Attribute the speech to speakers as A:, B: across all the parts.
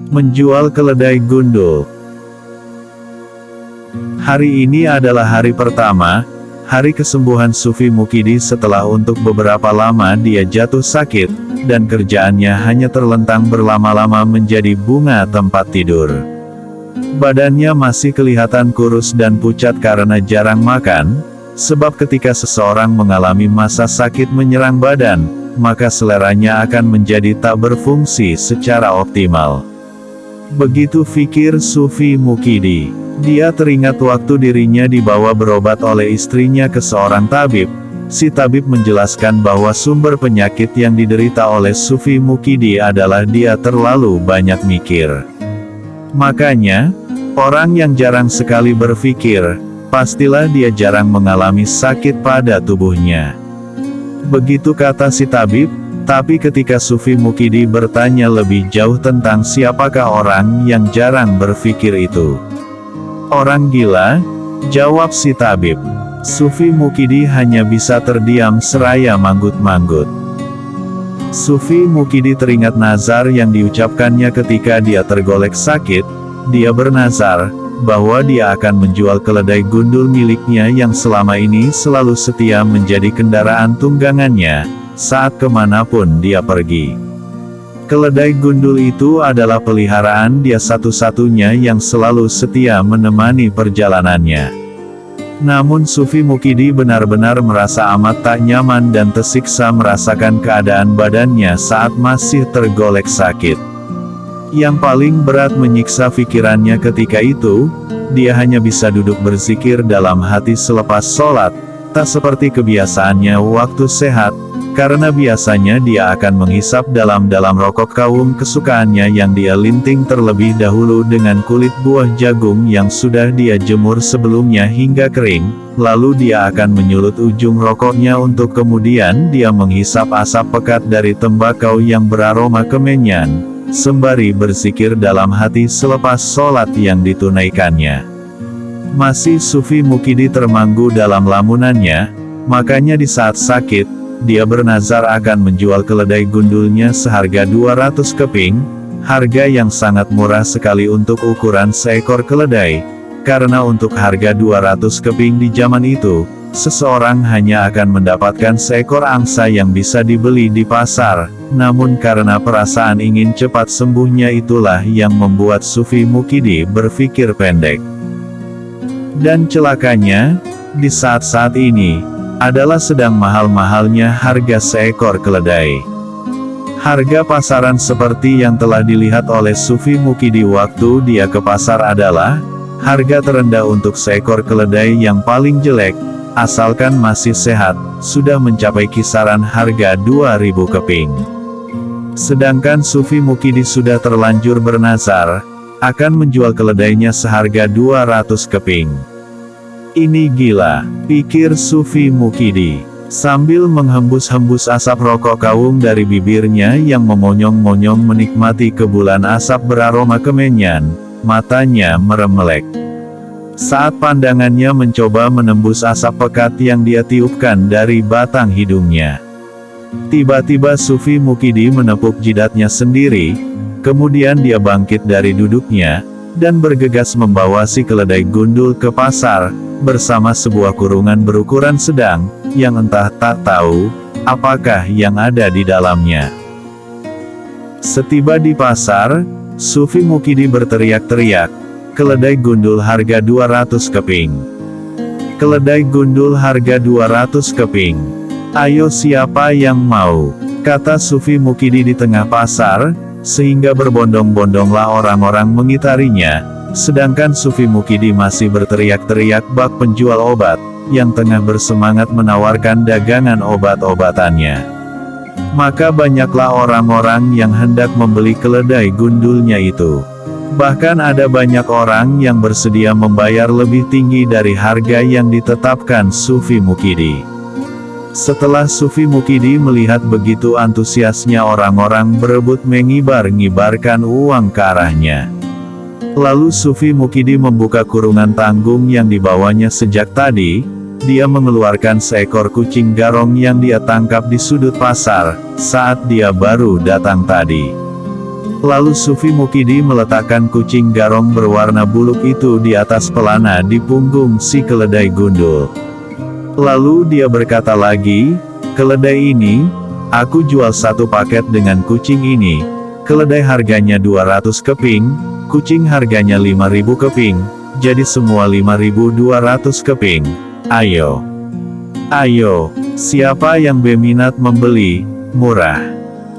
A: Menjual keledai gundul. Hari ini adalah hari pertama, hari kesembuhan Sufi Mukidi setelah untuk beberapa lama dia jatuh sakit, dan kerjaannya hanya terlentang berlama-lama menjadi bunga tempat tidur. Badannya masih kelihatan kurus dan pucat karena jarang makan, sebab ketika seseorang mengalami masa sakit menyerang badan, maka seleranya akan menjadi tak berfungsi secara optimal. Begitu pikir Sufi Mukidi. Dia teringat waktu dirinya dibawa berobat oleh istrinya ke seorang tabib. Si tabib menjelaskan bahwa sumber penyakit yang diderita oleh Sufi Mukidi adalah dia terlalu banyak mikir. Makanya, orang yang jarang sekali berpikir, pastilah dia jarang mengalami sakit pada tubuhnya. Begitu kata si tabib. Tapi ketika Sufi Mukidi bertanya lebih jauh tentang siapakah orang yang jarang berpikir itu. Orang gila, jawab si tabib. Sufi Mukidi hanya bisa terdiam seraya manggut-manggut. Sufi Mukidi teringat nazar yang diucapkannya ketika dia tergolek sakit. Dia bernazar bahwa dia akan menjual keledai gundul miliknya yang selama ini selalu setia menjadi kendaraan tunggangannya saat kemanapun dia pergi. Keledai gundul itu adalah peliharaan dia satu-satunya yang selalu setia menemani perjalanannya. Namun Sufi Mukidi benar-benar merasa amat tak nyaman dan tersiksa merasakan keadaan badannya saat masih tergolek sakit. Yang paling berat menyiksa pikirannya ketika itu, dia hanya bisa duduk berzikir dalam hati selepas sholat, tak seperti kebiasaannya waktu sehat, karena biasanya dia akan menghisap dalam-dalam rokok kaum kesukaannya yang dia linting terlebih dahulu dengan kulit buah jagung yang sudah dia jemur sebelumnya hingga kering, lalu dia akan menyulut ujung rokoknya untuk kemudian dia menghisap asap pekat dari tembakau yang beraroma kemenyan, sembari berzikir dalam hati selepas sholat yang ditunaikannya. Masih Sufi Mukidi termanggu dalam lamunannya, makanya di saat sakit, dia bernazar akan menjual keledai gundulnya seharga 200 keping, harga yang sangat murah sekali untuk ukuran seekor keledai, karena untuk harga 200 keping di zaman itu, seseorang hanya akan mendapatkan seekor angsa yang bisa dibeli di pasar, namun karena perasaan ingin cepat sembuhnya itulah yang membuat Sufi Mukidi berpikir pendek. Dan celakanya, di saat-saat ini, adalah sedang mahal-mahalnya harga seekor keledai. Harga pasaran seperti yang telah dilihat oleh Sufi Mukidi waktu dia ke pasar adalah, harga terendah untuk seekor keledai yang paling jelek, asalkan masih sehat, sudah mencapai kisaran harga 2.000 keping. Sedangkan Sufi Mukidi sudah terlanjur bernazar, akan menjual keledainya seharga 200 keping. Ini gila, pikir Sufi Mukidi, sambil menghembus-hembus asap rokok kaung dari bibirnya yang memonyong-monyong menikmati kebulan asap beraroma kemenyan, matanya meremelek. Saat pandangannya mencoba menembus asap pekat yang dia tiupkan dari batang hidungnya. Tiba-tiba Sufi Mukidi menepuk jidatnya sendiri, kemudian dia bangkit dari duduknya, dan bergegas membawa si keledai gundul ke pasar, bersama sebuah kurungan berukuran sedang, yang entah tak tahu, apakah yang ada di dalamnya. Setiba di pasar, Sufi Mukidi berteriak-teriak, keledai gundul harga 200 keping. Keledai gundul harga 200 keping. Ayo siapa yang mau? Kata Sufi Mukidi di tengah pasar, sehingga berbondong-bondonglah orang-orang mengitarinya. Sedangkan Sufi Mukidi masih berteriak-teriak bak penjual obat, yang tengah bersemangat menawarkan dagangan obat-obatannya. Maka banyaklah orang-orang yang hendak membeli keledai gundulnya itu. Bahkan ada banyak orang yang bersedia membayar lebih tinggi dari harga yang ditetapkan Sufi Mukidi. Setelah Sufi Mukidi melihat begitu antusiasnya orang-orang berebut mengibar-ngibarkan uang ke arahnya. Lalu Sufi Mukidi membuka kurungan tanggung yang dibawanya sejak tadi, dia mengeluarkan seekor kucing garong yang dia tangkap di sudut pasar, saat dia baru datang tadi. Lalu Sufi Mukidi meletakkan kucing garong berwarna buluk itu di atas pelana di punggung si keledai gundul. Lalu dia berkata lagi, "Keledai ini, aku jual satu paket dengan kucing ini. Keledai harganya 200 keping, kucing harganya 5.000 keping, jadi semua 5.200 keping. Ayo. Ayo, siapa yang berminat membeli? Murah.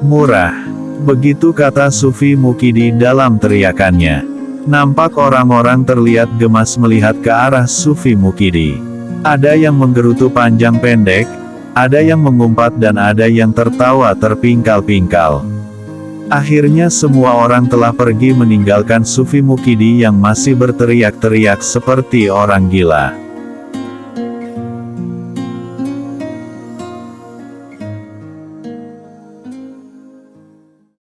A: Murah." Begitu kata Sufi Mukidi dalam teriakannya. Nampak orang-orang terlihat gemas melihat ke arah Sufi Mukidi. Ada yang menggerutu panjang pendek, ada yang mengumpat dan ada yang tertawa terpingkal-pingkal. Akhirnya semua orang telah pergi meninggalkan Sufi Mukidi yang masih berteriak-teriak seperti orang gila.